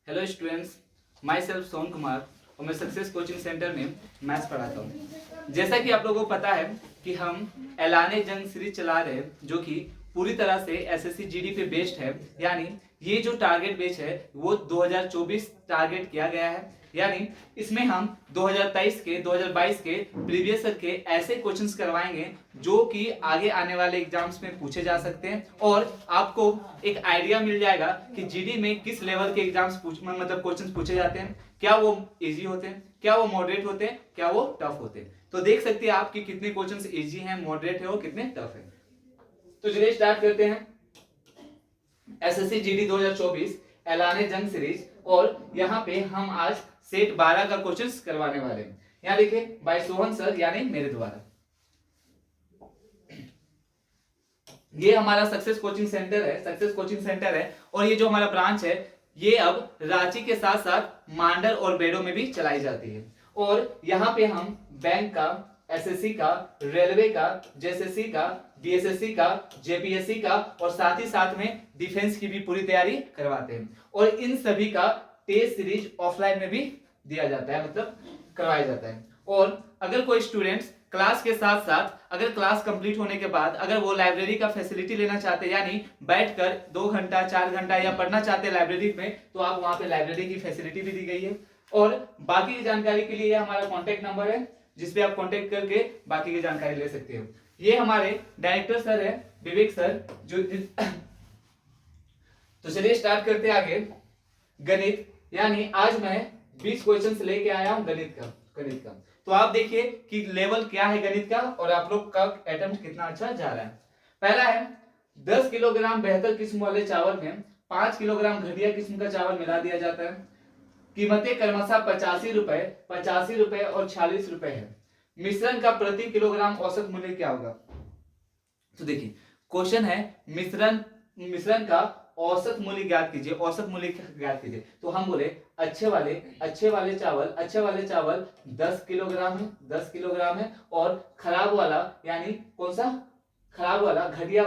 Hello students, my self sown Kumar और मैं success coaching centre में मैथ्स पढ़ाता हूँ। जैसा कि आप लोगों को पता है कि हम ऐलान जंग सीरीज चला रहे हैं, जो कि पूरी तरह से एसएससी जीडी पे बेस्ड है। यानी ये जो टारगेट बेच है वो 2024 टारगेट किया गया है। यानी इसमें हम 2023 के 2022 के प्रीवियस ईयर के ऐसे क्वेश्चंस करवाएंगे जो कि आगे आने वाले एग्जाम्स में पूछे जा सकते हैं, और आपको एक आइडिया मिल जाएगा कि जीडी में किस लेवल के एग्जाम्स मतलब क्वेश्चंस पूछे जाते हैं। क्या वो इजी होते हैं, क्या वो मॉडरेट होते हैं, क्या वो टफ होते हैं। तो देख सकते हैं आप कि कितने क्वेश्चंस इजी हैं, मॉडरेट है और कितने टफ है। तो चलिए स्टार्ट करते हैं एसएससी जीडी 2024 ऐलान जंग सीरीज। और यहाँ पे हम आज सेट 12 का क्वेश्चंस करवाने वाले हैं। यहाँ देखिए बाय सोहन सर यानी मेरे द्वारा। ये हमारा सक्सेस कोचिंग सेंटर है, सक्सेस कोचिंग सेंटर है। और ये जो हमारा ब्रांच है ये अब रांची के साथ साथ मांडर और बेडो में भी चलाई जाती है। और यहाँ पे हम बैंक का, एसएससी का, रेलवे का, जेएसएससी का, बीएसएससी का, जेपीएससी का और साथ ही साथ में डिफेंस की भी पूरी तैयारी करवाते हैं। और इन सभी का टेस्ट सीरीज ऑफलाइन में भी दिया जाता है, मतलब करवाया जाता है। और अगर कोई स्टूडेंट्स क्लास के साथ साथ अगर क्लास कंप्लीट होने के बाद अगर वो लाइब्रेरी का फैसिलिटी लेना चाहते हैं, यानी बैठकर 2 घंटा 4 घंटा या पढ़ना चाहते हैं लाइब्रेरी में, तो आप वहां पे लाइब्रेरी की फैसिलिटी भी दी गई है। और बाकी की जानकारी के लिए हमारा कॉन्टेक्ट नंबर है जिसपे आप कॉन्टेक्ट करके बाकी की जानकारी ले सकते हो। ये हमारे डायरेक्टर सर है विवेक सर जो तो चलिए स्टार्ट करते हैं आगे। गणित, यानी आज मैं 20 क्वेश्चंस लेके आया हूं गणित का। तो आप देखिए कि लेवल क्या है गणित का और आप लोग का अटेम्प्ट कितना अच्छा जा रहा है। पहला है 10 किलोग्राम बेहतर किस्म वाले चावल में 5 किलोग्राम घटिया किस्म का चावल मिला दिया जाता है। कीमतें क्रमशः 85 रुपए और 46 रुपए है। मिश्रण का प्रति किलोग्राम औसत मूल्य क्या होगा। तो देखिए क्वेश्चन है मिश्रण का औसत मूल्य ज्ञात कीजिए, औसत मूल्य ज्ञात कीजिए। तो हम बोले अच्छे वाले चावल 10 किलोग्राम है, 10 किलोग्राम है। और खराब वाला यानी कौन सा खराब वाला, घटिया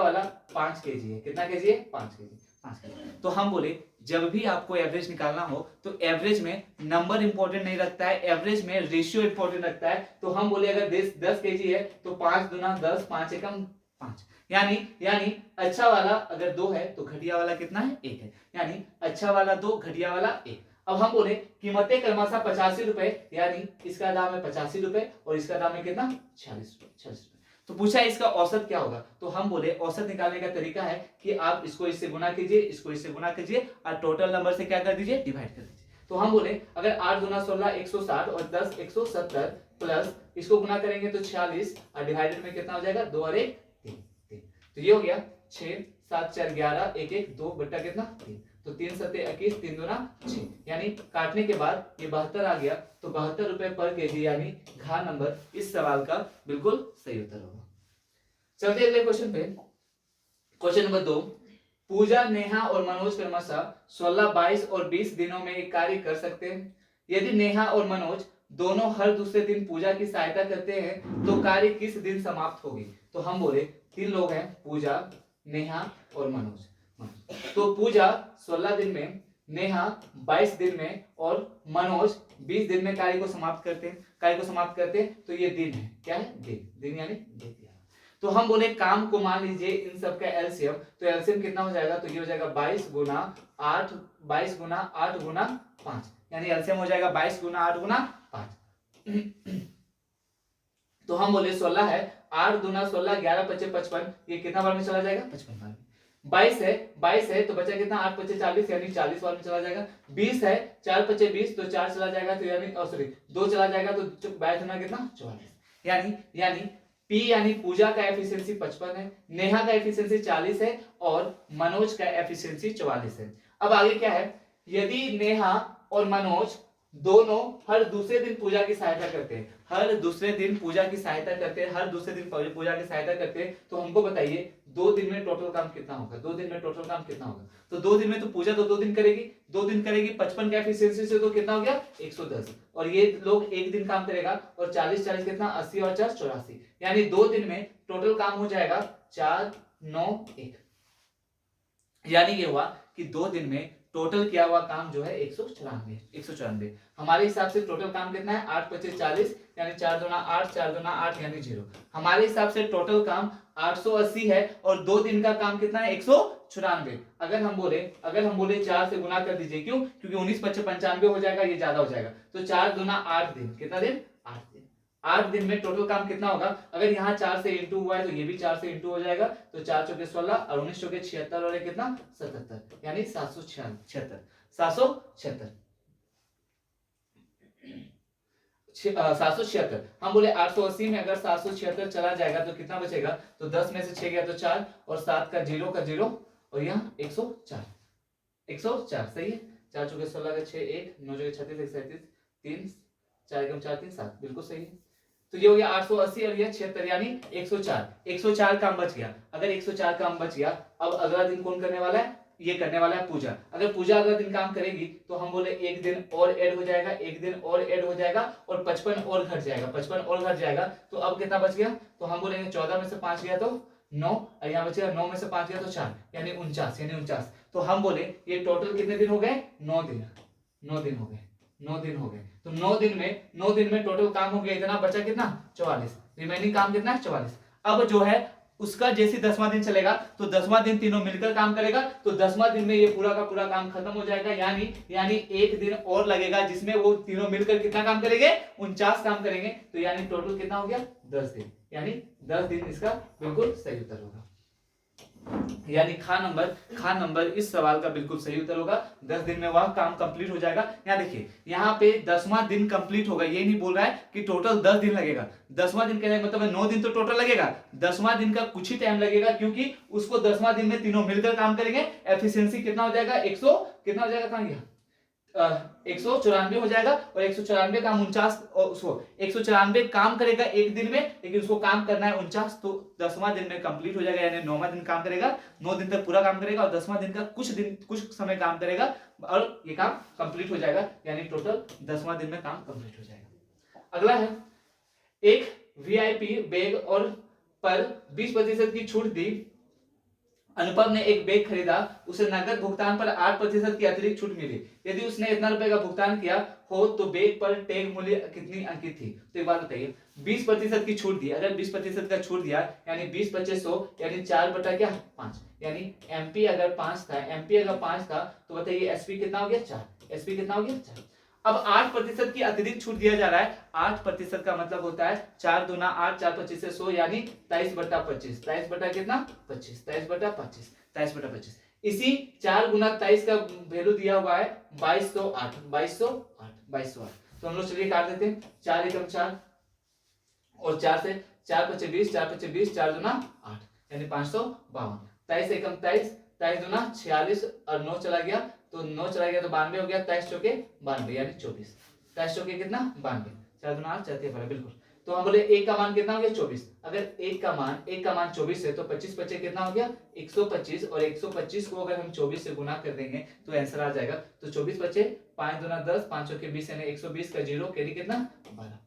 वाला 5 केजी है। कितना केजी है? 5 केजी। तो हम बोले जब भी आपको एवरेज निकालना हो तो एवरेज में नंबर इंपॉर्टेंट नहीं रखता है, एवरेज में रेशियो इंपॉर्टेंट रखता है। तो हम बोले अगर 10 केजी है तो 5 दूना 10, 5 एकम 5। यानी अच्छा वाला अगर 2 है तो घटिया वाला कितना है? 1 है। यानी अच्छा वाला 2, घटिया वाला 1। अब हम बोले कीमतें क्रमशः 85 रुपए, यानी इसका दाम है 85 रुपए और इसका दाम है कितना? 46 रुपए। तो पूछा इसका औसत क्या होगा। तो हम बोले औसत निकालने का तरीका है कि आप इसको इससे गुना कीजिए, इसको इससे गुना कीजिए और टोटल नंबर से क्या कर दीजिए? डिवाइड कर दीजिए। तो हम बोले अगर 8 दूना 16 160 और 10 170 प्लस इसको गुना करेंगे तो 46 और डिवाइडेड में कितना हो जाएगा? 2 और 1 3। तो ये हो गया 6 7 4 11 1 1 2 बट्टा कितना? 3। तो 3 सत्ते 21 3 दूना 6, यानी काटने के बाद ये 72 आ गया। तो 72 रुपए पर केजी, यानी घ नंबर इस सवाल का बिल्कुल सही उत्तर होगा। चलते अगले क्वेश्चन पे। Question number 2। पूजा, नेहा और मनोज क्रमशः 16 22 और 20 दिनों में एक कार्य कर सकते हैं। यदि नेहा और मनोज दोनों हर दूसरे दिन पूजा की सहायता करते हैं तो कार्य किस दिन समाप्त होगी। तो हम बोले 3 लोग हैं, पूजा, नेहा और मनोज। तो पूजा 16 दिन में, नेहा 22 दिन में और मनोज 20 दिन में कार्य को समाप्त करते हैं। तो ये दिन है, क्या है? दिन यानी दिन। तो हम बोले काम को मान लीजिए इन सब का एलसीएम। तो एलसीएम कितना हो जाएगा? तो ये हो जाएगा 22 गुना 8 गुना 5, यानी एलसीएम हो जाएगा 22 गुना 8 गुना 5। तो हम बोले 16 है, 8 दूना 16 11 5 55, ये कितना बार में चला जाएगा? 55 बार में। 22 है तो बचा कितना? 8 5 40, यानी 40 बार में चला जाएगा। 20 है, 4 5 20 तो 4 चला जाएगा, तो यानी सॉरी 2 चला जाएगा, तो 22 गुना कितना? 44। यानी पी यानी पूजा का एफिशिएंसी 55 है, नेहा का एफिशिएंसी 40 है और मनोज का एफिशिएंसी 44 है। अब आगे क्या है? यदि नेहा और मनोज दोनों हर दूसरे दिन पूजा की सहायता करते हैं, हर दूसरे दिन पूजा की सहायता करते हैं, तो हमको बताइए 2 दिन में टोटल काम कितना होगा? 2 दिन में टोटल काम कितना होगा? तो 2 दिन में तो पूजा तो 2 दिन करेगी, 55 का एफिशिएंसी से तो कितना हो गया? 110। और ये लोग 1 दिन काम करेगा और 40 40 कितना? 80 और 4 84, यानी 2 दिन में टोटल काम हो जाएगा 4 9 1। यानी ये हुआ कि 2 दिन में टोटल किया हुआ काम जो है 194। हमारे हिसाब से टोटल काम कितना है 8 25 40 यानी 4 दूना 8 4 दूना 8 यानी 0। हमारे हिसाब से टोटल काम 880 है और 2 दिन का काम कितना है 194। अगर हम बोले 4 से गुना कर दीजिए, क्यों? क्योंकि 19 25 95 हो जाएगा, ये ज्यादा हो जाएगा। तो 4 दूना 8 दिन, कितना दिन? 8 दिन। 8 दिन में टोटल काम कितना होगा? अगर यहाँ 4 से इंटू हुआ है तो ये भी 4 से इंटू हो जाएगा। तो 4 चौके 16 और 19 चौके 76 और कितना 77 यानी 776। 776 हम बोले 880 में अगर 776 चला जाएगा तो कितना बचेगा? तो 10 में से 6 गया तो 4 और 7 का 0 का 0 और यहाँ 104। 104 सही है। 4 चौके 16 का 6 1 9 चौके 36 1 37 3 4 एकम 4 3 7 बिल्कुल सही है। तो ये हो गया 880 और ये 76 यानी 104। 104 काम बच गया। अगर 104 काम बच गया, अब अगला दिन कौन करने वाला है? ये करने वाला है पूजा। अगर पूजा अगला दिन काम करेगी तो हम बोले एक दिन और ऐड हो जाएगा, एक दिन और ऐड हो जाएगा और 55 और घट जाएगा, 55 और घट जाएगा। तो अब कितना बच गया? तो हम बोलेंगे 14 में से 5 गया तो 9 और यहाँ बचेगा 9 में से 5 गया तो 4 यानी 49 यानी 49। तो हम बोले ये टोटल कितने दिन हो गए? 9 दिन। 9 दिन हो गए। 9 दिन हो गए। तो 9 दिन में टोटल काम हो गया इतना, बचा कितना? 44। रिमेनिंग काम कितना है? 44। अब जो है उसका जैसे 10वां दिन चलेगा तो 10वां दिन तीनों मिलकर काम करेगा, तो 10वां दिन में ये पूरा का पूरा काम खत्म हो जाएगा। यानी एक दिन और लगेगा जिसमें वो तीनों मिलकर कितना काम करेंगे? 49 काम करेंगे। तो यानी टोटल कितना हो गया? 10 दिन। यानी 10 दिन इसका बिल्कुल सही उत्तर होगा। यानी खा नंबर इस सवाल का बिल्कुल सही उत्तर होगा। 10 दिन में वह काम कंप्लीट हो जाएगा। यहाँ देखिए, यहाँ पे 10वां दिन कंप्लीट होगा, ये नहीं बोल रहा है कि टोटल 10 दिन लगेगा। 10वां दिन कहने का मतलब 9 दिन तो टोटल लगेगा, 10वां दिन का कुछ ही टाइम लगेगा, क्योंकि उसको 10वां दिन में तीनों मिलकर काम करेंगे। एफिशिएंसी कितना हो जाएगा? 100 कितना हो जाएगा? कहां गया? 194 हो जाएगा और 194 काम 49 और उसको 194 काम करेगा एक दिन में, लेकिन उसको काम करना है 49। तो 10वां दिन में कंप्लीट हो जाएगा। यानी 9वां दिन काम करेगा, 9 दिन तक पूरा काम करेगा और 10वां दिन का कुछ समय काम करेगा और ये काम कंप्लीट हो जाएगा। यानी टोटल 10वां दिन में काम कंप्लीट हो जाएगा। अगला है, एक वीआईपी बैग और पर 20% की छूट दी। अनुपम ने एक बैग खरीदा, उसे नगद भुगतान पर 8% की अतिरिक्त छूट मिली। यदि उसने इतना रुपए का भुगतान किया हो तो बैग पर टैग मूल्य कितनी अंकित थी? तो एक बात बताइए, 20% की छूट दी। अगर 20% का छूट दिया यानी 20 25 100 यानी 4 बटा क्या 5, यानी एमपी अगर 5 था तो बताइए एसपी कितना हो गया? 4। एसपी कितना हो गया? 4। अब 8% की अतिरिक्त छूट दिया जा रहा है। 8% का मतलब होता है 4 दूना 8 4 25 से 100 यानी 23 बटा 25। 23 बटा कितना? 25। 23 बटा 25। 23 बटा 25। इसी 4 गुना 23 का वैल्यू दिया हुआ है 2208। 2208। तो हम लोग चलिए काट देते हैं। 4 एकम 4 और 4 से 4 25 20 4 25 20 4 दूना 8 यानी 552। 23 एकम 23 23 दूना 46 और 9 चला गया तो 9 चला गया तो 92 हो गया। 23 चौके 92 यानी 24। 23 चौके कितना? 92। 4 दूना 8 4 12 बिल्कुल। तो हम बोले एक का मान कितना हो गया? 24। अगर एक का मान 24 है तो 25 25 कितना हो गया? 125 और 125 को अगर हम 24 से गुना कर देंगे तो आंसर आ जाएगा। तो 24 बचे 5 दूना 10 5 चौके 20 यानी 120 का 0 कैरी कितना? 12।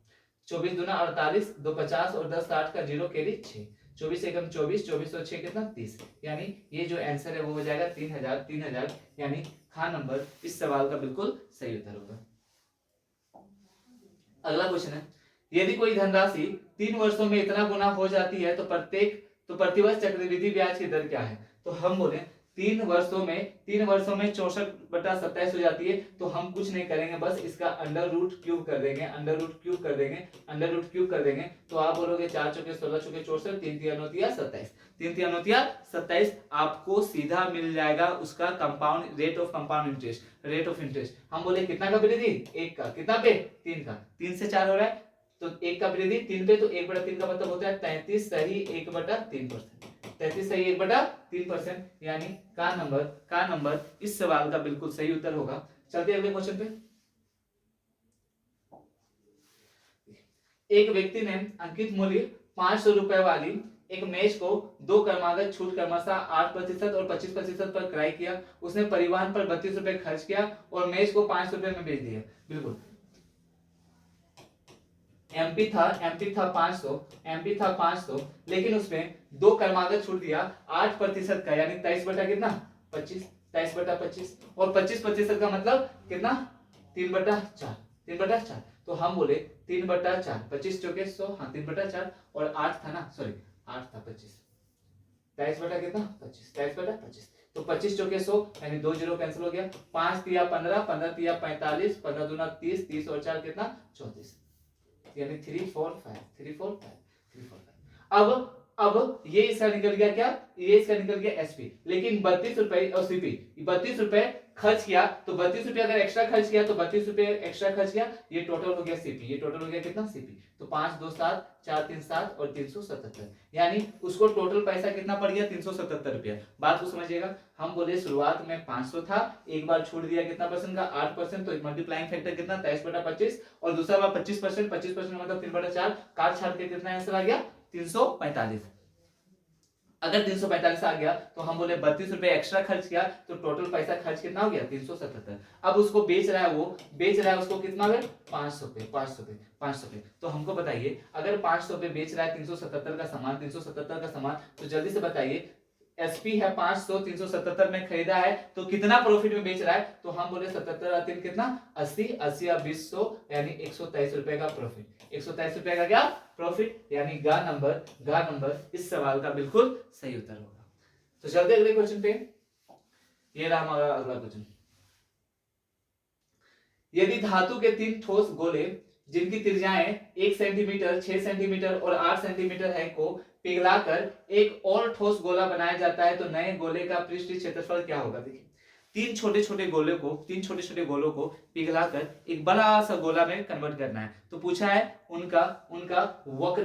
24 दूना 48 2 50 और 10 60 का 0 कैरी 6। 24 एकम 24 24 और 6 कितना? 30। यानी ये जो आंसर है वो हो जाएगा 3000। यानी खा नंबर इस सवाल का बिल्कुल सही उत्तर होगा। अगला क्वेश्चन है, यदि कोई धनराशि 3 वर्षों में इतना गुना हो जाती है तो प्रतिवर्ष चक्रवृद्धि ब्याज की दर क्या है? तो हम बोले 3 वर्षों में 64/27 हो जाती है। तो हम कुछ नहीं करेंगे, बस इसका अंडर रूट क्यूब कर देंगे। तो आप बोलोगे 4 चौके 16 चौके 64 3 तिया 9 तिया 27 3 तिया 9 तिया 27 आपको सीधा मिल जाएगा उसका कंपाउंड रेट ऑफ इंटरेस्ट। हम बोले कितना का वृद्धि? 1 का। कितना पे? 3 का। 3 से 4 हो रहा है तो 1 का वृद्धि 3 पे, तो 1/3 का मतलब होता है 33 सही 1/3%। 33 सही 1/3%। यानी का नंबर इस सवाल का बिल्कुल सही उत्तर होगा। चलते अगले क्वेश्चन पे। एक व्यक्ति ने अंकित मूल्य 500 रुपए वाली एक मेज को 2 क्रमागत छूट क्रमशः 8% और 25% पर क्रय किया। उसने परिवहन पर 32 रुपए खर्च किया और मेज को 500 रुपए में बेच दिया। बिल्कुल एमपी था 500 लेकिन उसमें 2 क्रमागत छूट दिया 8% का यानी 23 बटा कितना 25, 23/25 और 25% का मतलब कितना 3/4, 3/4। तो हम बोले 3/4, 25 चौके 100, हाँ 3/4 और 8 था ना, सॉरी 8 था 25, 23 बटा कितना 25, 23/25। तो 25 चौके 100 यानी 2 जीरो कैंसिल हो गया, 5 तिया 15, 15 तिया 45, 15 दूना 30, 30 और 4 कितना 34, यानी 3 4 5, 3 4 5, 3 4 5। अब ये इसका निकल गया क्या, ये इसका निकल गया एसपी, लेकिन 32 रुपए और सीपी 32 रुपए खर्च किया, तो 32 रुपए अगर एक्स्ट्रा खर्च किया तो 32 रुपए एक्स्ट्रा खर्च किया, ये टोटल हो गया सीपी, ये टोटल हो गया कितना सीपी। तो 5 2 7, 4 3 7 और 377, यानी उसको टोटल पैसा कितना पड़ गया 377 रुपया। बात को समझिएगा, हम बोले शुरुआत में 500 था, एक बार छोड़ दिया कितना परसेंट का 8%, तो मल्टीप्लाइंग फैक्टर कितना 23/25 और दूसरा बार 25%, 25% मतलब 3/4, काट छाट के कितना आंसर आ गया 345। अगर 345 आ गया तो हम बोले 32 रुपए एक्स्ट्रा खर्च किया, तो टोटल पैसा खर्च कितना हो गया 377। अब उसको बेच रहा है, वो बेच रहा है उसको कितना है 500 पे, 500 पे, 500 पे। तो हमको बताइए अगर 500 पे बेच रहा है 377 का सामान, 377 का सामान, तो जल्दी से बताइए एसपी है 500, 377 में खरीदा है, तो कितना प्रॉफिट में बेच रहा है। तो हम बोले 77 3 कितना 80, 80 या 200 यानी 123 रुपए का प्रॉफिट, 123 रुपए का क्या प्रॉफिट, यानी गा नंबर इस सवाल का बिल्कुल सही उत्तर होगा। तो चलते अगले क्वेश्चन पे, ये रहा हमारा अगला क्वेश्चन। यदि धातु के 3 ठोस गोले जिनकी त्रिज्याएं 1 सेंटीमीटर, 6 सेंटीमीटर और 8 सेंटीमीटर है को पिघलाकर एक और ठोस गोला बनाया जाता है, तो नए गोले का पृष्ठीय क्षेत्रफल क्या होगा। देखिए 3 छोटे छोटे गोलों को पिघलाकर एक बड़ा सा गोला में कन्वर्ट करना है, तो पूछा है उनका वक्र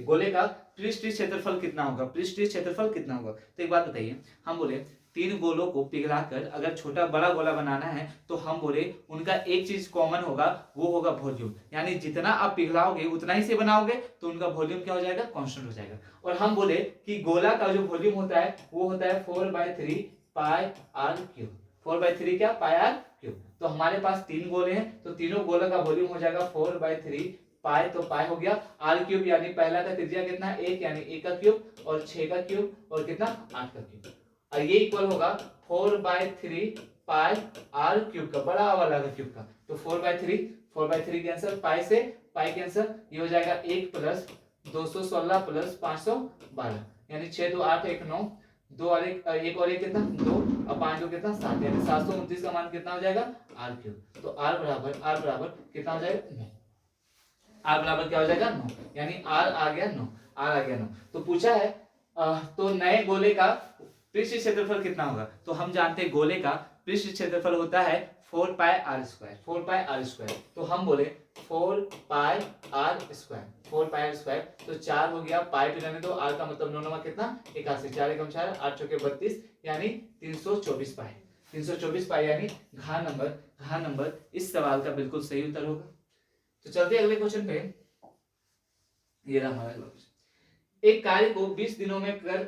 गोले का पृष्ठीय क्षेत्रफल कितना होगा, पृष्ठीय क्षेत्रफल कितना होगा। तो एक बात बताइए, हम बोले 3 गोलों को पिघलाकर अगर छोटा बड़ा गोला बनाना है, तो हम बोले उनका एक चीज कॉमन होगा, वो होगा वॉल्यूम, यानी जितना आप पिघलाओगे उतना ही से बनाओगे, तो उनका वॉल्यूम क्या हो जाएगा कांस्टेंट हो जाएगा। और हम बोले कि गोला का जो वॉल्यूम होता है वो होता है 4/3 पाई आर क्यूब, 4/3 क्या पाई आर क्यूब। तो हमारे पास 3 गोले हैं, तो तीनों गोलों का वॉल्यूम हो जाएगा 4/3 पाई, तो पाई हो गया आर क्यूब, यानी पहला का त्रिज्या कितना 1 यानी 1 का क्यूब और 6 का क्यूब और कितना 8 का क्यूब, और ये इक्वल होगा 4/3 पाई आर क्यूब का, बड़ा वाला का क्यूब का। तो 4/3 कैंसर, पाई से पाई कैंसर, ये हो जाएगा 1 प्लस 216 प्लस 512, यानी 6 2 8 1 9, 2 और 1 और 1 कितना 2 और 5 2 कितना 7, यानी 729 का मान कितना हो जाएगा आर क्यूब। तो आर बराबर कितना हो जाएगा 9, आर बराबर क्या हो जाएगा 9, यानी आर आ गया 9, आर आ गया 9। तो पूछा है तो नए गोले का पृष्ठ क्षेत्रफल कितना होगा। तो हम जानते हैं गोले का पृष्ठ क्षेत्रफल होता है 4 pi r square, 4 pi r square. तो हम बोले 4 pi r square, 4 pi r square, तो 4 हो गया पाई पे रहने दो, आर का मतलब 9 9 कितना 81, 4 एकम 4, 8 चौके 32, यानी 324 पाई, 324 पाई, यानी घा नंबर इस सवाल का बिल्कुल सही उत्तर होगा। तो चलते अगले क्वेश्चन पे, ये रहा हमारा अगला क्वेश्चन। एक कार्य को 20 दिनों में कर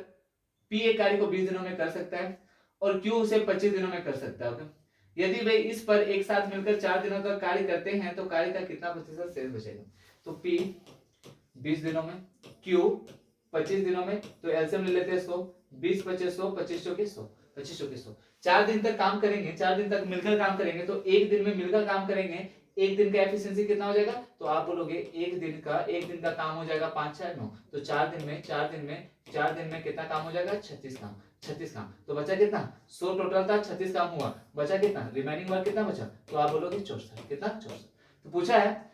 पी एक कार्य को 20 दिनों में कर सकता है और क्यू उसे 25 दिनों में कर सकता है। यदि वे इस पर एक साथ मिलकर 4 दिनों तक कार्य करते हैं, तो कार्य का कितना प्रतिशत शेष बचेगा। तो पी 20 दिनों में, क्यू 25 दिनों में, तो एलसीएम ले लेते हैं 100, 20 25 100, 25 चौके 100, 25 चौके 100। 4 दिन तक काम करेंगे, 4 दिन तक मिलकर काम करेंगे, तो एक दिन में मिलकर काम करेंगे, एक दिन का एफिशिएंसी कितना हो जाएगा। तो आप बोलोगे एक दिन का काम हो जाएगा 5 4 9, तो 4 दिन में कितना काम हो जाएगा 36 काम। तो बचा कितना 100 टोटल था, 36 काम हुआ, बचा कितना रिमेनिंग वर्क कितना बचा। तो आप बोलोगे 64, कितना 64। तो पूछा है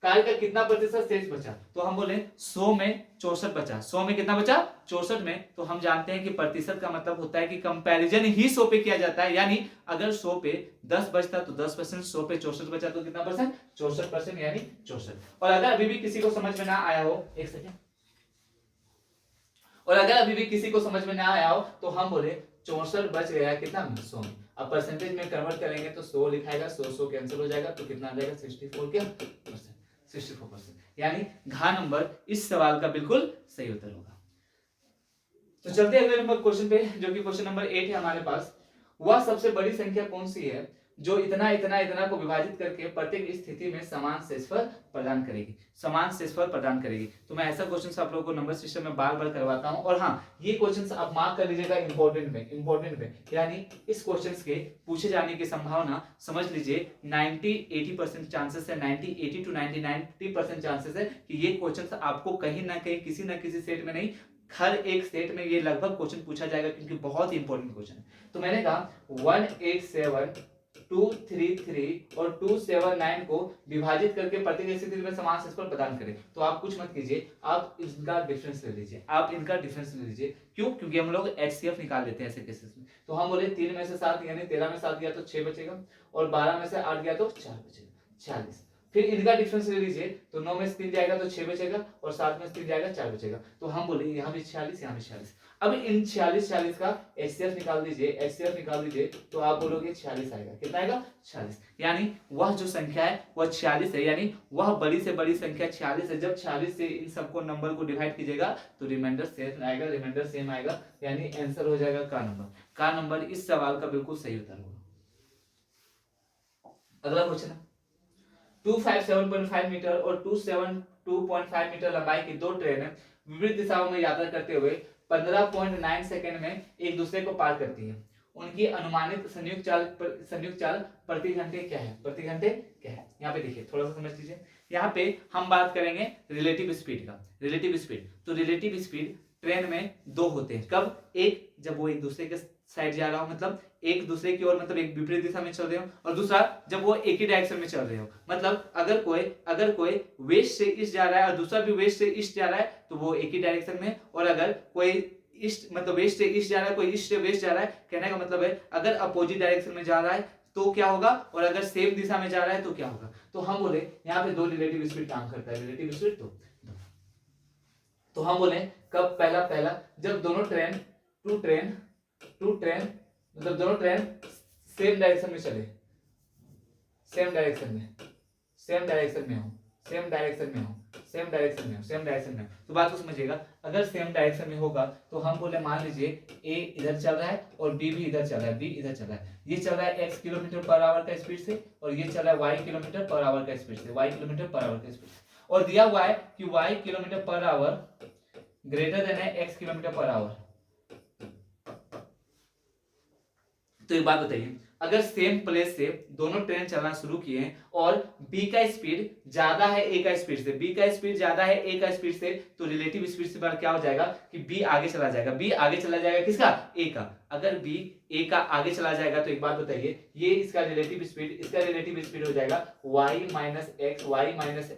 कार्य का कितना प्रतिशत शेष बचा। तो हम बोले 100 में 64 बचा, 100 में कितना बचा 64 में। तो हम जानते हैं कि प्रतिशत का मतलब होता है कि कंपैरिजन ही 100 पे किया जाता है, यानी अगर 100 पे 10 बचता तो 10%, 100 पे 64 बचा तो कितना परसेंट 64%, यानी 64। और अगर अभी भी किसी को समझ में ना आया हो, एक सेकेंड, और अगर अभी भी किसी को समझ में ना आया हो, तो हम बोले 64 बच गया कितना 100 में। अब परसेंटेज में कन्वर्ट करेंगे तो 100 लिखाएगा, 100 कैंसिल हो जाएगा, तो कितना आ जाएगा 64 क्या परसेंट, 64%, यानी घा नंबर इस सवाल का बिल्कुल सही उत्तर होगा। तो चलते हैं अगले नंबर क्वेश्चन पे, जो कि क्वेश्चन नंबर 8 है हमारे पास। वह सबसे बड़ी संख्या कौन सी है जो इतना इतना इतना को विभाजित करके प्रत्येक स्थिति में समान शेषफल प्रदान करेगी, समान शेषफल प्रदान करेगी। तो मैं ऐसा क्वेश्चन आप लोगों को नंबर सिस्टम में बार बार करवाता हूं। और हाँ, ये क्वेश्चन आप मार्क कर लीजिएगा इंपॉर्टेंट में, यानी इस क्वेश्चन के पूछे जाने की संभावना समझ लीजिए 90-80% चांसेस है, 90-80 to 90% चांसेस है कि ये क्वेश्चन आपको कहीं ना कहीं किसी ना किसी सेट में नहीं, हर एक सेट में ये लगभग क्वेश्चन पूछा जाएगा, क्योंकि बहुत ही इंपॉर्टेंट क्वेश्चन है। तो मैंने कहा 187, 233 और 279 को विभाजित करके प्रत्येक स्थिति में समान शेषफल प्रदान करें। तो आप कुछ मत कीजिए, आप इनका डिफरेंस ले लीजिए, आप इनका डिफरेंस ले लीजिए। क्यों? क्योंकि हम लोग HCF निकाल लेते हैं ऐसे केसेस में। तो हम बोले 3 में से 7 यानी 13 में 7 गया तो 6 बचेगा, और 12 में से 8 गया तो 4 बचेगा, 46। फिर इनका डिफरेंस ले लीजिए, तो 9 में से 3 जाएगा तो 6 बचेगा, और 7 में से 3 जाएगा 4 बचेगा। तो हम बोले यहाँ भी 46, यहाँ भी 46। अब इन 46 का HCF निकाल दीजिए, तो आप बोलोगे 46 आएगा। कितना आएगा? 46। यानी वह जो संख्या है वह 46 है, यानी वह बड़ी से बड़ी संख्या 46 है। जब 46 से इन सबको नंबर को डिवाइड कीजिएगा तो रिमाइंडर सेम आएगा, यानी आंसर हो जाएगा का नंबर इस सवाल का बिल्कुल सही उत्तर होगा। अगला क्वेश्चन है 257.5 मीटर और 272.5 मीटर लंबाई की दो ट्रेनें विपरीत दिशाओं में यात्रा करते हुए 15.9 सेकंड में एक दूसरे को पार करती है। उनकी अनुमानित संयुक्त चाल प्रति घंटे क्या है? यहाँ पे देखिए, थोड़ा सा समझ लीजिए। यहाँ पे हम बात करेंगे रिलेटिव स्पीड का। रिलेटिव स्पीड ट्रेन में दो होते हैं। कब? एक, जब वो एक दूसरे के साइड जा रहा हो, मतलब एक दूसरे की ओर, मतलब एक विपरीत दिशा में चल रहे हो, और दूसरा जब वो एक ही डायरेक्शन में चल रहे हो। मतलब अगर कोई वेस्ट से ईस्ट जा रहा है और दूसरा भी वेस्ट से ईस्ट जा रहा है तो वो एक ही डायरेक्शन में, और अगर कोई ईस्ट मतलब वेस्ट से ईस्ट जा रहा है, कोई ईस्ट से वेस्ट जा रहा है, कहने का मतलब है अगर अपोजिट डायरेक्शन में जा रहा है तो क्या होगा, और अगर सेम दिशा में जा रहा है तो क्या होगा। तो हम बोले यहाँ पे दो रिलेटिव स्पीड काम करता है, रिलेटिव स्पीड तो हम बोले कब? पहला जब दोनों ट्रेन मतलब दोनों ट्रेन सेम डायरेक्शन में चले, सेम डायरेक्शन में हो। तो बात को समझिएगा, अगर सेम डायरेक्शन में होगा तो हम बोले मान लीजिए ए इधर चल रहा है और बी भी इधर चल रहा है, ये चल रहा है x किलोमीटर पर आवर का स्पीड से, और ये चल रहा है y किलोमीटर पर आवर का स्पीड से, और दिया हुआ है कि y kilometre per hour greater than है x किलोमीटर पर आवर। तो एक बात बताइए, अगर सेम प्लेस से दोनों ट्रेन चलना शुरू किए और b का स्पीड ज्यादा है a का स्पीड से, तो रिलेटिव स्पीड से बार क्या हो जाएगा कि b आगे चला जाएगा किसका? a का। अगर b a का आगे चला जाएगा तो एक बात बताइए, ये इसका रिलेटिव स्पीड हो जाएगा y minus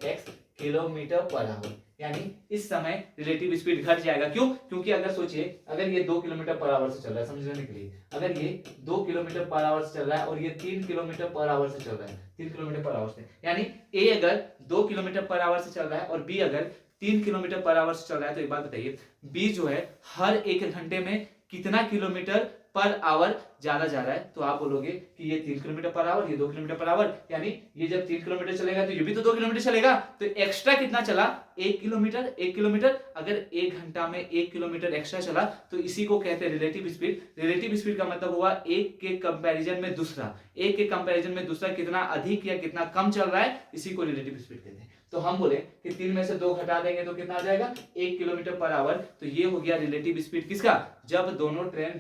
x kilometre per hour, यानी इस समय रिलेटिव स्पीड घट जाएगा। क्यों? क्योंकि अगर सोचिए, अगर ये 2 किलोमीटर पर आवर से चल रहा है, समझने के लिए, अगर ये 2 किलोमीटर पर आवर से चल रहा है और ये 3 किलोमीटर पर आवर से चल रहा है, 3 किलोमीटर पर आवर से, यानी ए अगर 2 किलोमीटर पर आवर से चल रहा है और बी अगर 3 किलोमीटर पर आवर से चल रहा है, तो एक बात बताइए, बी जो है हर 1 घंटे में कितना किलोमीटर पर आवर ज्यादा जा रहा है? तो आप बोलोगे कि ये 3 किलोमीटर पर आवर, ये 2 किलोमीटर पर आवर, यानी ये जब 3 किलोमीटर चलेगा तो ये भी तो 2 किलोमीटर चलेगा, तो एक्स्ट्रा कितना चला? 1 किलोमीटर। अगर 1 घंटा में 1 किलोमीटर एक्स्ट्रा चला तो इसी को कहते हैं रिलेटिव स्पीड का मतलब हुआ एक के कंपैरिजन में दूसरा कितना अधिक या कितना कम चल रहा है, इसी को रिलेटिव स्पीड कहते हैं। तो हम बोले कि 3 में से 2 घटा देंगे तो कितना आ जाएगा? 1 किलोमीटर पर आवर। तो ये हो गया रिलेटिव स्पीड किसका? जब दोनों ट्रेन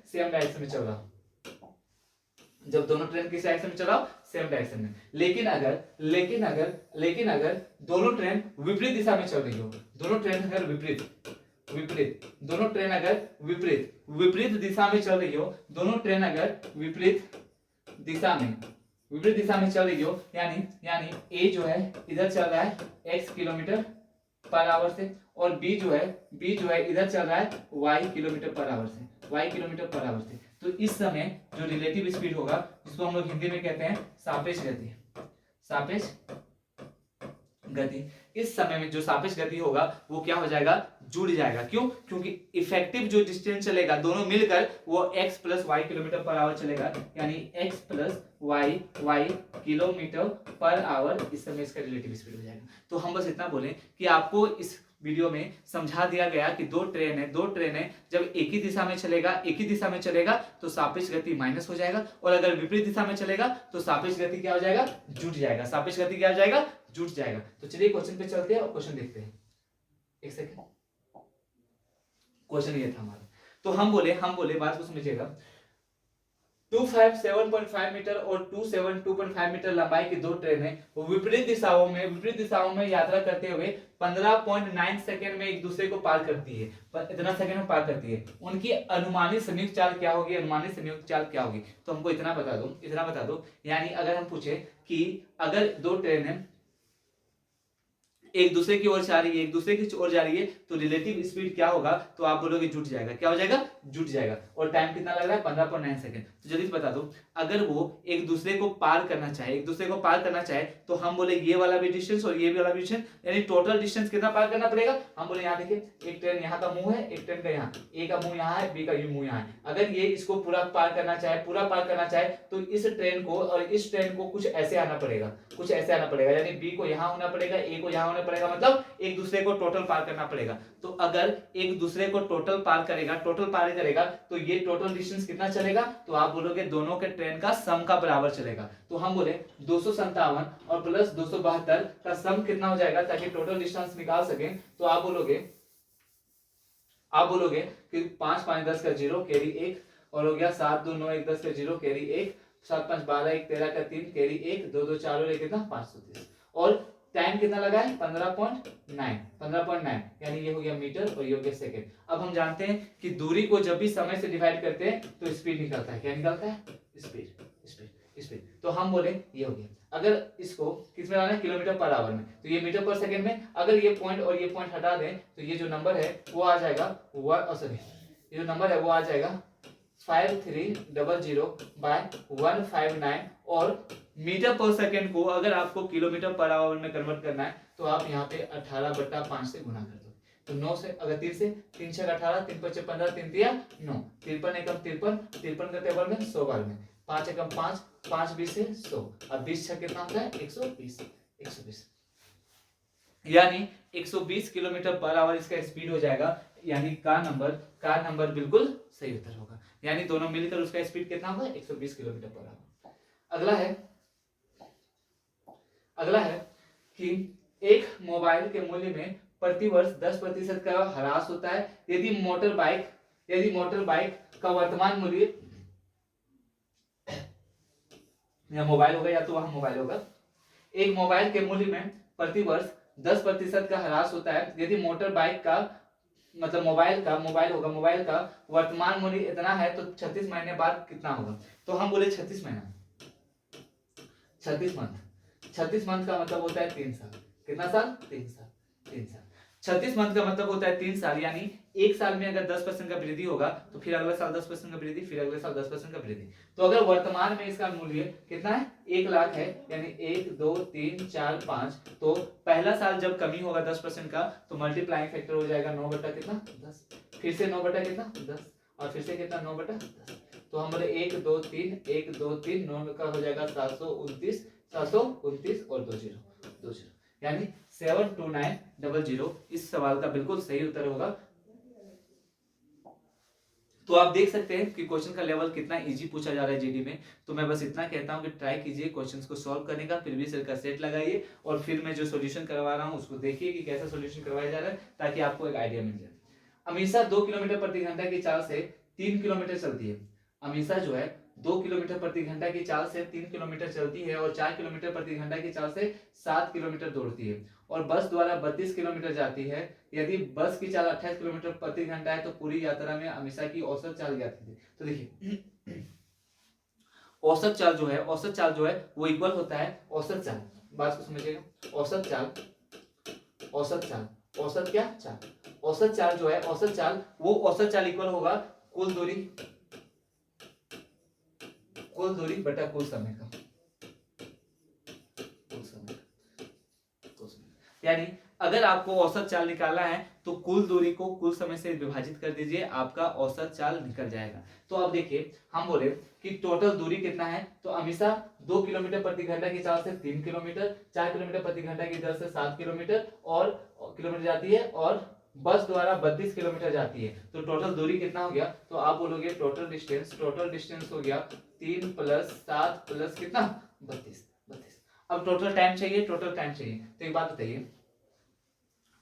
सेम डायरेक्शन में चल रहा हो, जब दोनों ट्रेन किस डायरेक्शन में चल रहा हो? सेम डायरेक्शन में। लेकिन अगर दोनों ट्रेन विपरीत दिशा में चल रही हो, दोनों ट्रेन अगर विपरीत दिशा में चल रही हो, दोनों ट्रेन अगर विपरीत दिशा में चल रही हो, यानी ए जो है इधर चल रहा है x किलोमीटर पर आवर से, और b जो है इधर चल रहा है y किलोमीटर पर आवर से, तो इस समय जो रिलेटिव स्पीड होगा, जिसको हम लोग हिंदी में कहते हैं सापेक्ष गति, इस समय में जो सापेक्ष गति होगा वो क्या हो जाएगा? जुड़ जाएगा। क्यों? क्योंकि इफेक्टिव जो डिस्टेंस चलेगा दोनों मिलकर वो x plus y kilometre per hour चलेगा, यानी x plus y kilometre per hour, इस समय इसका रिलेटिव स्पीड हो जाएगा। तो हम बस इतना बोले कि आपको इस वीडियो में समझा दिया गया कि दो ट्रेन है जब एक ही दिशा में चलेगा तो सापेक्ष गति माइनस हो जाएगा, और अगर विपरीत दिशा में चलेगा तो सापेक्ष गति क्या हो जाएगा, जुट जाएगा। सापेक्ष गति क्या हो जाएगा, जुट जाएगा। तो चलिए क्वेश्चन पे चलते हैं और क्वेश्चन देखते हैं। एक सेकंड, क्वेश्चन ये था हमारा। तो हम बोले बात को समझिएगा, 257.5 मीटर और 272.5 मीटर लंबाई की दो ट्रेन है, विपरीत दिशाओं में यात्रा करते हुए 15.9 सेकंड में एक दूसरे को पार करती है, इतना सेकंड में पार करती है। उनकी अनुमानित संयुक्त चाल क्या होगी, तो हमको इतना बता दो। यानी अगर हम पूछे कि अगर दो ट्रेन है एक दूसरे की ओर जा रही है तो रिलेटिव स्पीड क्या होगा, तो आप बोलोगे जुट जाएगा। क्या हो जाएगा, जुट जाएगा। और टाइम कितना लग रहा है, 15.9 सेकंड। तो जल्दी से बता दो, अगर वो एक दूसरे को पार करना चाहे तो हम बोले ये वाला भी डिस्टेंस और ये वाला भी डिस्टेंस, यानी टोटल डिस्टेंस कितना पार करना पड़ेगा। हम बोले यहाँ देखिए, एक ट्रेन यहाँ का मुंह है, एक ट्रेन का यहाँ, ए का मुंह यहाँ है, बी का मुंह यहाँ है। अगर ये इसको पूरा पार करना चाहे तो इस ट्रेन को और इस ट्रेन को कुछ ऐसे आना पड़ेगा, यानी बी को यहाँ होना पड़ेगा, ए को यहाँ होना पड़ेगा, मतलब एक दूसरे को टोटल पार करना पड़ेगा। तो अगर एक दूसरे को टोटल पार करेगा तो ये टोटल डिस्टेंस कितना चलेगा, तो आप बोलोगे दोनों के ट्रेन का सम का बराबर चलेगा। तो हम बोले 257 और प्लस 272 का सम कितना हो जाएगा, ताकि टोटल डिस्टेंस निकाल सके। तो आप बोलोगे कि 5 5 10 का 0 कैरी 1, और हो गया 7 2 9 1 10 का 0 कैरी 1, 7 5 12 1 13 का 3 कैरी 1, 2 2 4 और 1 कितना 530। और टाइम कितना लगा है, 15.9, यानी ये हो गया मीटर और ये हो गया सेकंड। अब हम जानते हैं कि दूरी को जब भी समय से डिवाइड करते हैं तो स्पीड निकलता है। क्या निकलता है, स्पीड। तो हम बोले ये हो गया। अगर इसको किस में लाना है, किलोमीटर पर आवर में, तो ये मीटर पर सेकंड में। अगर ये पॉइंट और ये पॉइंट हटा दें तो ये जो नंबर है वो आ जाएगा 5300/159, और मीटर पर सेकंड को अगर आपको किलोमीटर पर आवर में कन्वर्ट करना है तो आप यहाँ पे 18/5 से गुणा कर दो। तो 9 से, अगर 3 से, 3 6 18, 3 5 15, 3 3 9, 53 एकम 53 का टेबल में 100 बार में, 5 एकम 5, 5 20 से 100, और 20 6 कितना होता है 120, यानी 120 किलोमीटर पर आवर इसका स्पीड हो जाएगा। यानी का नंबर बिल्कुल सही उत्तर होगा, यानी दोनों मिलकर उसका स्पीड कितना होगा, 120 किलोमीटर पर आवर। अगला है कि एक मोबाइल के मूल्य में प्रतिवर्ष 10% का ह्रास होता है यदि मोटर बाइक का वर्तमान मूल्य, या मोबाइल होगा या तो वह मोबाइल होगा, एक मोबाइल के मूल्य में प्रतिवर्ष 10% का ह्रास होता है यदि मोटर बाइक का, मतलब मोबाइल का वर्तमान मूल्य इतना है तो 36 महीने बाद कितना होगा। तो हम बोले 36 मंथ का मतलब होता है 3 साल। कितना साल, 3 साल। 36 मंथ का मतलब होता है 3 साल, यानी एक साल में अगर 10% का वृद्धि होगा तो फिर अगले साल 10% का वृद्धि, फिर अगले साल 10% का वृद्धि। तो अगर वर्तमान में इसका मूल्य कितना है, 1 लाख है, यानी 1 2 3 4 5, तो पहला साल जब कमी होगा 10% का तो मल्टीप्लाइंग फैक्टर हो जाएगा 9 बटा कितना 10, फिर से 9 बटा कितना 10, और फिर से कितना 9 बटा 10। तो हम बोले 1 2 3 9 का हो जाएगा 729 और 2 0, यानी 72900 इस सवाल का बिल्कुल सही उत्तर होगा। तो आप देख सकते हैं कि क्वेश्चन का लेवल कितना इजी पूछा जा रहा है जीडी में। तो मैं बस इतना कहता हूं कि ट्राई कीजिए क्वेश्चंस को सॉल्व करने का, फिर भी सिर का सेट लगाइए और फिर मैं जो सॉल्यूशन करवा रहा हूं उसको देखिए कि कैसा सॉल्यूशन करवाया जा रहा है, ताकि आपको एक आइडिया मिल जाए। अमीषा 2 किलोमीटर प्रति घंटा की चाल से 3 किलोमीटर चलती है। अमीषा जो है 2 किलोमीटर प्रति घंटा की चाल से 3 किलोमीटर चलती है और 4 किलोमीटर प्रति घंटा की चाल से 7 किलोमीटर दौड़ती है, और बस द्वारा 32 किलोमीटर जाती है। यदि बस की चाल 28 किलोमीटर प्रति घंटा है तो पूरी यात्रा में अमीषा की औसत चाल क्या थी। तो देखिए औसत चाल जो है वो इक्वल होता है औसत चाल, बात को समझिएगा, औसत चाल इक्वल होगा कुल दूरी बटा कुल समय का, यानी अगर आपको औसत चाल निकालना है तो कुल दूरी को कुल समय से विभाजित कर दीजिए, आपका औसत चाल निकल जाएगा। तो अब देखिए हम बोले कि टोटल दूरी कितना है, तो हमेशा 2 किलोमीटर प्रति घंटा की चाल से 3 किलोमीटर, 4 किलोमीटर प्रति घंटा की दर से 7 किलोमीटर और किलोमीटर जाती है, और बस द्वारा 32 किलोमीटर जाती है। तो टोटल दूरी कितना हो गया, तो आप बोलोगे टोटल डिस्टेंस हो गया 3 + 7 + कितना 32। अब टोटल टाइम चाहिए, तो एक बात बताइए,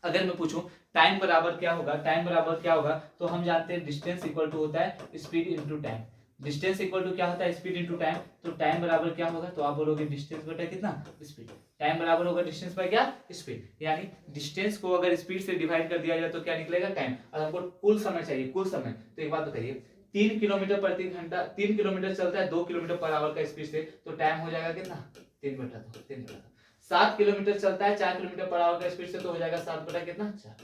अगर मैं पूछूं टाइम बराबर क्या होगा, तो हम जानते हैं डिस्टेंस इक्वल टू होता है speed into time. Distance equal to क्या होता है, स्पीड इनटू टाइम। तो टाइम बराबर क्या होगा, तो आप बोलोगे डिस्टेंस बटा कितना, स्पीड। टाइम बराबर होगा डिस्टेंस बाय क्या, स्पीड। यानी डिस्टेंस को अगर स्पीड से डिवाइड कर दिया जाए तो क्या निकलेगा, टाइम। और हमको कुल समय चाहिए, तो एक बात बताइए, 3 किलोमीटर प्रति घंटा, 3 किलोमीटर चलता है 2 किलोमीटर पर आवर का स्पीड से, तो टाइम हो जाएगा कितना, 3/2। 7 किलोमीटर चलता है 4 किलोमीटर पर आवर का स्पीड से, तो हो जाएगा 7 बटा कितना, 4।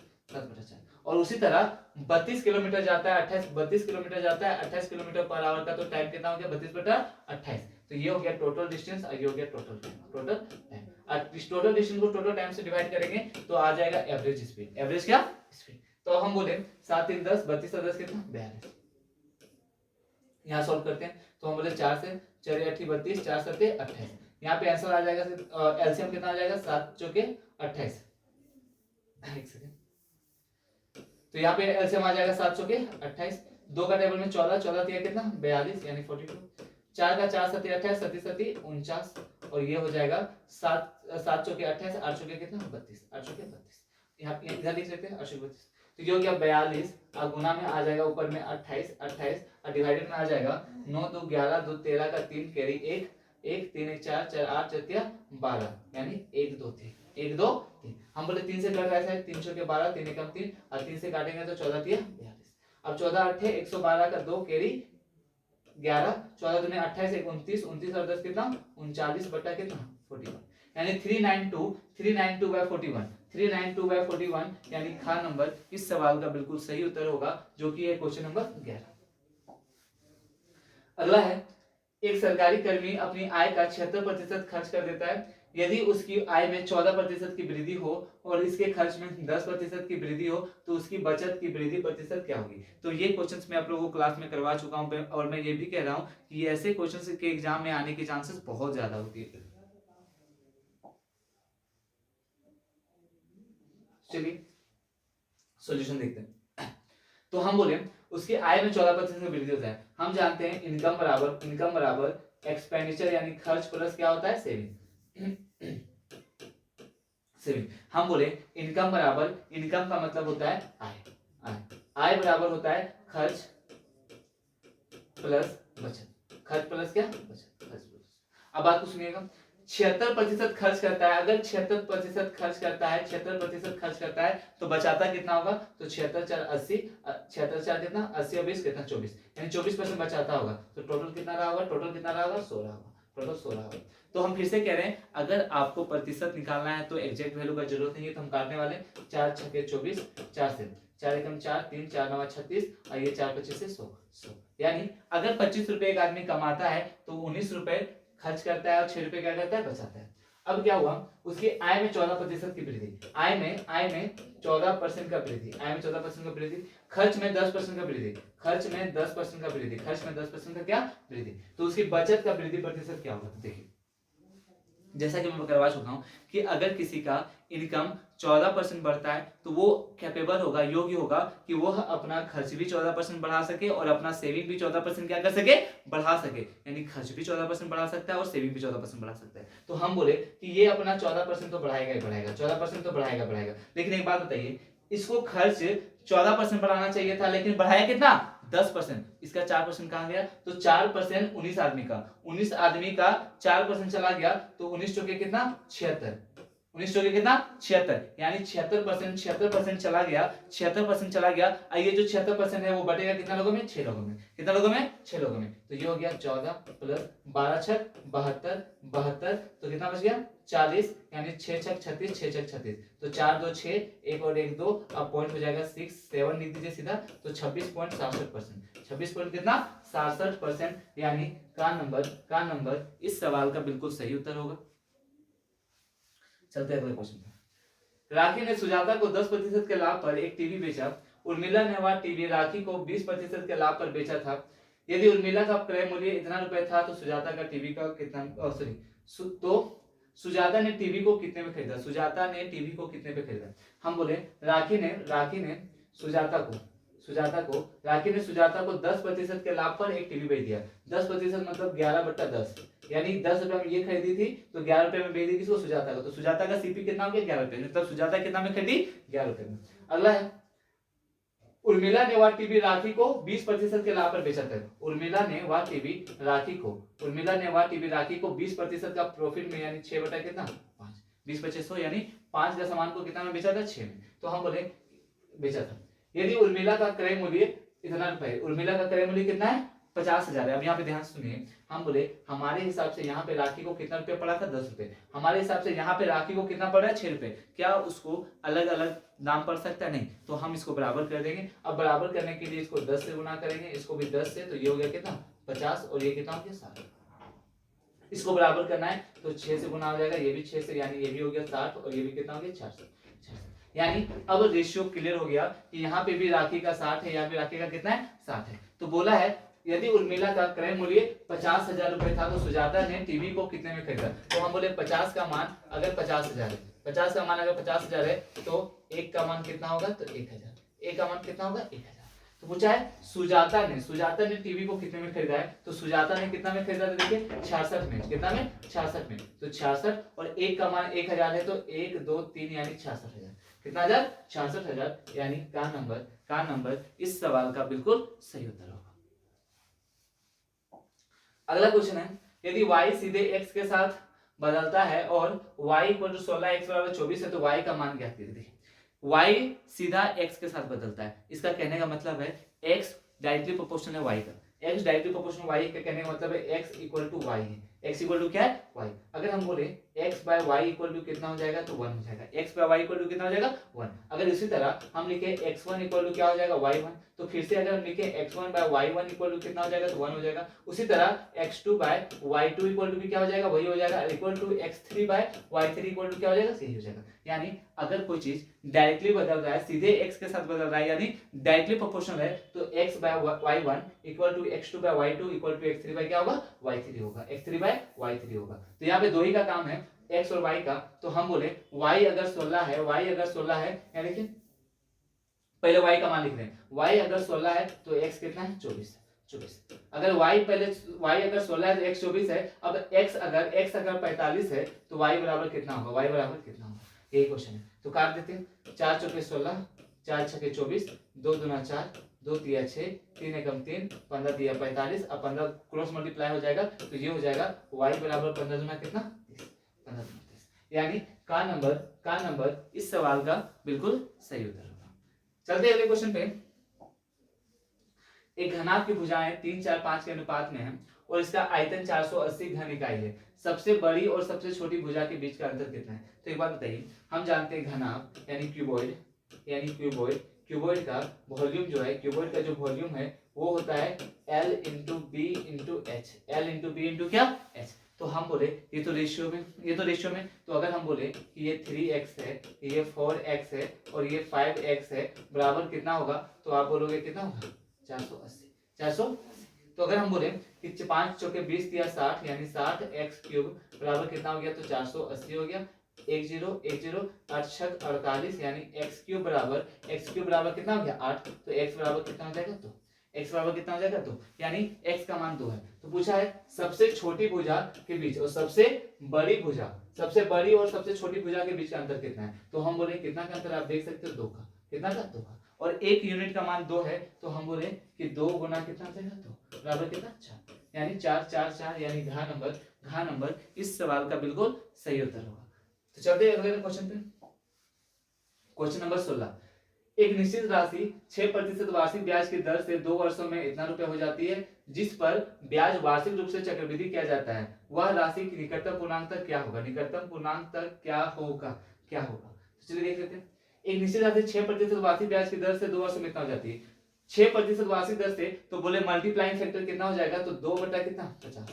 और उसी तरह 32 किलोमीटर जाता है 28 किलोमीटर पर आवर का, तो टाइम कितना हो गया, 32/28। तो ये हो गया टोटल डिस्टेंस और ये हो गया टोटल टाइम। इस टोटल डिस्टेंस को टोटल टाइम से डिवाइड करेंगे तो आ जाएगा एवरेज स्पीड। एवरेज क्या, स्पीड। तो हम बोले 7 3 10, 32 और 10 कितना, 42। यहाँ सॉल्व करते हैं, तो हम बोले 4 से 4 8 32, 4 7 28। यहाँ पे आंसर आ जाएगा, एलसीएम कितना आ जाएगा, 7 चौके 28। एक सेकंड, तो यहाँ पे एलसीएम आ जाएगा 7 चौके 28। 2 का टेबल में 14, 14 तिया कितना 42 यानी 42। 4 का 4 7 28, 7 7 49, और ये हो जाएगा 7 चौके 28, 8 चौके कितना 32, 8 चौके 32। यहाँ इधर लिख लेते हैं 8 चौके 32। तो ये हो गया 42, और गुना में आ जाएगा ऊपर में 28 और डिवाइडेड में आ जाएगा 9 2 11 2 13 का 3 कैरी 1 1 3 1 4 4 8 4 12 यानी 1 2 3 1 2 3। हम बोले 3 से कट रहा है 3 चौके 12 3 एकम 3 और 3 से काटेंगे तो 14 3 42। अब 14 8 112 का 2 कैरी 11, 14 दूनी 28 1 29, 29 और 10 कितना 39 बटा कितना 41, यानी 392/41, 392/41 यानी ख नंबर इस सवाल का बिल्कुल सही उत्तर होगा, जो कि है क्वेश्चन नंबर 11। अगला है, एक सरकारी कर्मी अपनी आय का 76% खर्च कर देता है। यदि उसकी आय में 14% की वृद्धि हो और इसके खर्च में 10% की वृद्धि हो तो उसकी बचत की वृद्धि प्रतिशत क्या होगी। तो ये क्वेश्चंस मैं आप लोगों को क्लास में करवा चुका हूं, और मैं ये भी कह रहा हूं कि ऐसे क्वेश्चंस के एग्जाम में आने की चांसेस बहुत ज्यादा होती है। चलिए सॉल्यूशन देखते हैं। तो हम बोले उसकी आय में 14% की वृद्धि होता है। हम जानते हैं इनकम बराबर एक्सपेंडिचर यानी खर्च प्लस क्या होता है, सेविंग। हम बोले इनकम का मतलब होता है आय बराबर होता है खर्च प्लस बचत। खर्च प्लस क्या, बचत। खर्च प्लस। अब बात को सुनिएगा, 76% खर्च करता है। अगर 76% खर्च करता है तो बचाता कितना होगा, तो 76 4 80, 76 4 कितना 80 और 20 कितना 24, यानी 24% बचाता होगा। तो टोटल कितना रहा होगा, 16 होगा। टोटल 16 होगा। तो हम फिर से कह रहे हैं, अगर आपको प्रतिशत निकालना है तो एग्जैक्ट वैल्यू का जरूरत नहीं है, तो हम काटने वाले 4 6 24, 4 से 4 एकम 4 3 4 9 36 और ये 4 25 से 100। यानी अगर 25 रुपए एक आदमी कमाता है तो 19 रुपए खर्च करता है और 6 रुपए क्या करता है, बचाता है। अब क्या हुआ, उसकी आय में 14% की वृद्धि, आय में 14% का वृद्धि, खर्च में 10% का वृद्धि, खर्च में 10% का क्या वृद्धि, तो उसकी बचत का वृद्धि प्रतिशत क्या होगा। देखिए जैसा कि मैं करवा चुका हूं कि अगर किसी का इनकम 14% बढ़ता है तो वो कैपेबल होगा, योग्य होगा कि वो अपना खर्च भी 14% बढ़ा सके और अपना सेविंग भी 14% क्या कर सके, बढ़ा सके। यानी खर्च भी 14% बढ़ा सकता है और सेविंग भी 14% बढ़ा सकता है। तो हम बोले कि ये अपना 14% तो बढ़ाएगा ही बढ़ाएगा, 14% तो बढ़ाएगा। लेकिन एक बात बताइए, इसको खर्च 14% बढ़ाना चाहिए था, लेकिन बढ़ाया कितना 10%। इसका 4% कहां गया, तो 4% 19 आदमी का 4% चला गया, तो 19 चौके कितना 76, 19 चौके कितना 76, यानी 76% चला गया। ये जो 76% है वो बटेगा कितना लोगों में, 6 लोगों में। कितना लोगों में, 6 लोगों में। तो ये हो गया 14 + 12 6 72, तो कितना बच गया 40, यानी 6 6 36, 6 6 36, तो 4 2 6 1 और 1 2, अब पॉइंट हो जाएगा 6 7 लिख दीजिए सीधा, तो 26.67%, 26 पॉइंट कितना 67%, यानी का नंबर इस सवाल का बिल्कुल सही उत्तर होगा। चलते हैं अगले क्वेश्चन पे। राखी ने सुजाता को 10% के लाभ पर एक टीवी बेचा। उर्मिला ने वह टीवी राखी को 20% के लाभ पर बेचा था। यदि उर्मिला का क्रय मूल्य इतना रुपए था तो सुजाता का टीवी का कितना तो सुजाता ने टीवी को कितने में खरीदा? सुजाता ने टीवी को कितने पे खरीदा? हम बोले राखी ने सुजाता को 10% के लाभ पर एक टीवी बेच दिया। 10% मतलब 11/10, यानी 10 रुपए में ये खरीदी थी तो 11 रुपए में बेच दी किसको? सुजाता को। तो सुजाता का सीपी कितना हो गया? 11 रुपए। मतलब सुजाता कितना में खरीदी? 11 रुपए में। अगला है उर्मिला ने वह टीवी राखी को 20% के लाभ पर बेचा था। उर्मिला ने वह टीवी राखी को 20% का प्रॉफिट में, यानी 6 बटा कितना? 5। 20/100 यानी 5 का सामान को कितना में बेचा था? 6 में। तो हम बोले बेचा था। यदि उर्मिला का क्रय मूल्य इतना रुपए, उर्मिला का क्रय मूल्य कितना है? 50,000 है। अब यहाँ पे ध्यान सुनिए, हम बोले हमारे हिसाब से यहाँ पे राखी को कितना रुपए पड़ा था? 10 रुपए। हमारे हिसाब से यहाँ पे राखी को कितना पड़ा है? 6 रुपए। क्या उसको अलग अलग दाम पड़ सकता है? नहीं। तो हम इसको बराबर कर देंगे। अब बराबर करने के लिए इसको 10 से गुना करेंगे, इसको भी 10 से, तो ये हो गया कितना? 50, और ये कितना हो गया? 60। इसको बराबर करना है तो 6 से गुना हो जाएगा, ये भी 6 से, यानी ये भी हो गया 60 और ये भी कितना हो गया? 600। यानी अब रेशियो क्लियर हो गया कि यहाँ पे भी राखी का 60 है, यहाँ पे राखी का कितना है? 60 है। तो बोला है यदि उर्मिला का क्रय मूल्य 50,000 रुपए था तो सुजाता ने टीवी को कितने में खरीदा? तो हम बोले 50 का मान अगर 50,000 है, 50 का मान अगर 50,000 है तो एक का मान कितना होगा? तो 1,000। एक का मान कितना होगा? 1,000। तो पूछा है सुजाता ने टीवी को कितने में खरीदा है? तो सुजाता ने कितना में खरीदा था? देखिए 66 में। कितना में? 66 में। तो 66 और एक का मान 1,000 है तो 1 2 3 यानी 66,000। कितना हजार? 66,000। यानी का नंबर इस सवाल का बिल्कुल सही उत्तर होगा। अगला क्वेश्चन है यदि y सीधे x के साथ बदलता है और y = 16 x = 24 है तो y का मान क्या है? y सीधा x के साथ बदलता है, इसका कहने का मतलब है x डायरेक्टली प्रोपोर्शनल है y का। x डायरेक्टली प्रोपोर्शनल y का कहने का मतलब है x = y है। x = क्या है? y। अगर हम बोले x/y = कितना हो जाएगा? तो 1 हो जाएगा। x/y = कितना हो जाएगा? 1। अगर इसी तरह हम लिखे x1 = क्या हो जाएगा? y1। तो फिर से अगर हम लिखे x1/y1 = कितना हो जाएगा? तो 1 हो जाएगा। उसी तरह x2/y2 = भी क्या हो जाएगा? वही हो जाएगा। x3/y3 = क्या हो जाएगा? सही हो जाएगा। यानी अगर कोई चीज डायरेक्टली बदल रहा है, सीधे x के साथ बदल रहा है, यानी डायरेक्टली प्रोपोर्शनल है, तो x/y1 = x2/y2 = x3/ क्या होगा? y3 होगा। x3/y3 होगा। तो यहाँ पे दो ही का काम है, x और y का। तो हम बोले y अगर 16 है, यानी देखिए पहले y का मान लिख रहे हैं। y अगर 16 है तो x कितना है? 24। अगर y अगर 16 है तो x 24 है। अब x अगर 45 है तो y बराबर कितना होगा? y बराबर कितना होगा? यही क्वेश्चन है। तो काट देते हैं। 4 चौके 16, 4 छके 24, 2 दूना 4, 2 तिया 6, 3 एकम 3, 15 तिया 45। अब 15 क्रॉस मल्टीप्लाई हो जाएगा तो ये हो जाएगा y बराबर 15 दूना कितना? 30। 15 दूना 30। यानी का नंबर इस सवाल का बिल्कुल सही उत्तर होगा। चलते अगले क्वेश्चन पे। एक घनाभ की भुजाएं 3 4 5 के अनुपात में है और इसका आयतन 480 घन इकाई है। सबसे बड़ी और सबसे छोटी भुजा के बीच का अंतर कितना है? तो एक बात बताइए, हम जानते हैं घनाभ यानी क्यूबॉइड का वॉल्यूम जो है, क्यूबॉइड का जो वॉल्यूम है वो होता है L × B × H। L × B × क्या? H। तो हम बोले ये तो रेशियो में, तो अगर हम बोले कि ये 3x है, ये 4x है और ये 5x है, बराबर कितना होगा? तो आप बोलोगे कितना होगा? 480। तो अगर हम बोले कि 5 चौके 20 तिया 60, यानी 60x³ बराबर कितना हो गया? तो 480 हो गया। 1 0 1 0 8 छक 48, यानी x³ बराबर कितना हो गया? 8। तो x बराबर कितना हो जाएगा? 2। x बराबर कितना हो जाएगा? 2। यानी x का मान 2 है। तो पूछा है सबसे छोटी भुजा के बीच और सबसे बड़ी और सबसे छोटी भुजा के बीच का अंतर कितना है? तो हम बोले कितना का अंतर? आप देख सकते हो 2 का। कितना का? 2 का। और एक यूनिट का मान 2 है तो हम बोले कि 2 गुना कितना हो जाएगा? 2 बराबर कितना? 4। यानी 4 4 4, यानी घा नंबर इस सवाल का बिल्कुल सही उत्तर होगा। तो चलते हैं अगले क्वेश्चन पे। Question number 16। एक निश्चित राशि 6% वार्षिक ब्याज की दर से 2 वर्षों में इतना रुपए हो जाती है, जिस पर ब्याज वार्षिक रूप से चक्रवृद्धि किया जाता है, वह राशि की निकटतम पूर्णांक तक क्या होगा? तो चलिए देख लेते हैं। एक निश्चित राशि 6% वार्षिक ब्याज की दर से 2 वर्षों में इतना हो जाती है। 6% वार्षिक दर से, तो बोले मल्टीप्लाइंग फैक्टर कितना हो जाएगा? तो 2 बटा कितना? 50,